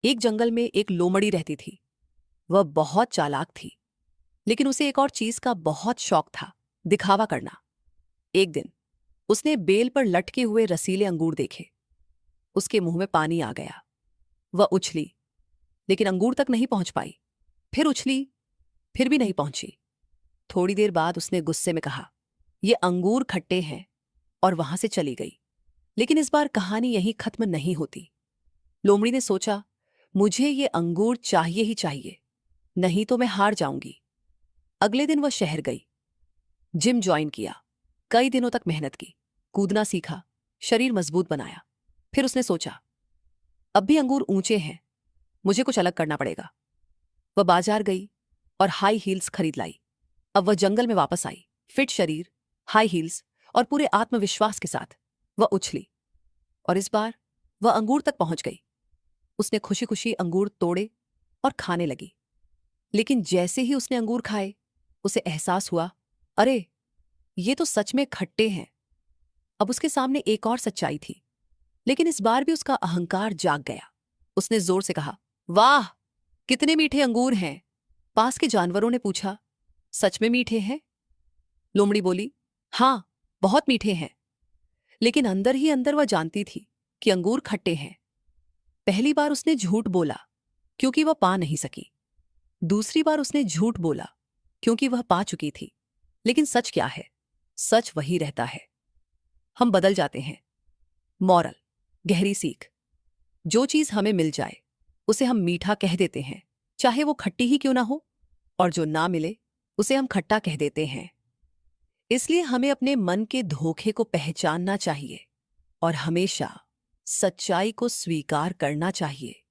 एक जंगल में एक लोमड़ी रहती थी। वह बहुत चालाक थी, लेकिन उसे एक और चीज का बहुत शौक था, दिखावा करना। एक दिन उसने बेल पर लटके हुए रसीले अंगूर देखे। उसके मुंह में पानी आ गया। वह उछली, लेकिन अंगूर तक नहीं पहुंच पाई। फिर उछली, फिर भी नहीं पहुंची। थोड़ी देर बाद उसने गुस्से में कहा, ये अंगूर खट्टे हैं, और वहां से चली गई। लेकिन इस बार कहानी यहीं खत्म नहीं होती। लोमड़ी ने सोचा, मुझे ये अंगूर चाहिए ही चाहिए, नहीं तो मैं हार जाऊंगी। अगले दिन वह शहर गई, जिम ज्वाइन किया, कई दिनों तक मेहनत की, कूदना सीखा, शरीर मजबूत बनाया। फिर उसने सोचा, अब भी अंगूर ऊंचे हैं, मुझे कुछ अलग करना पड़ेगा। वह बाजार गई और हाई हील्स खरीद लाई। अब वह जंगल में वापस आई, फिट शरीर, हाई हील्स और पूरे आत्मविश्वास के साथ। वह उछली, और इस बार वह अंगूर तक पहुंच गई। उसने खुशी खुशी अंगूर तोड़े और खाने लगी। लेकिन जैसे ही उसने अंगूर खाए, उसे एहसास हुआ, अरे, ये तो सच में खट्टे हैं। अब उसके सामने एक और सच्चाई थी, लेकिन इस बार भी उसका अहंकार जाग गया। उसने जोर से कहा, वाह, कितने मीठे अंगूर हैं। पास के जानवरों ने पूछा, सच में मीठे हैं? लोमड़ी बोली, हाँ, बहुत मीठे हैं। लेकिन अंदर ही अंदर वह जानती थी कि अंगूर खट्टे हैं। पहली बार उसने झूठ बोला, क्योंकि वह पा नहीं सकी। दूसरी बार उसने झूठ बोला, क्योंकि वह पा चुकी थी। लेकिन सच क्या है? सच वही रहता है। हम बदल जाते हैं। मॉरल, गहरी सीख, जो चीज हमें मिल जाए उसे हम मीठा कह देते हैं, चाहे वो खट्टी ही क्यों ना हो। और जो ना मिले उसे हम खट्टा कह देते हैं। इसलिए हमें अपने मन के धोखे को पहचानना चाहिए और हमेशा सच्चाई को स्वीकार करना चाहिए।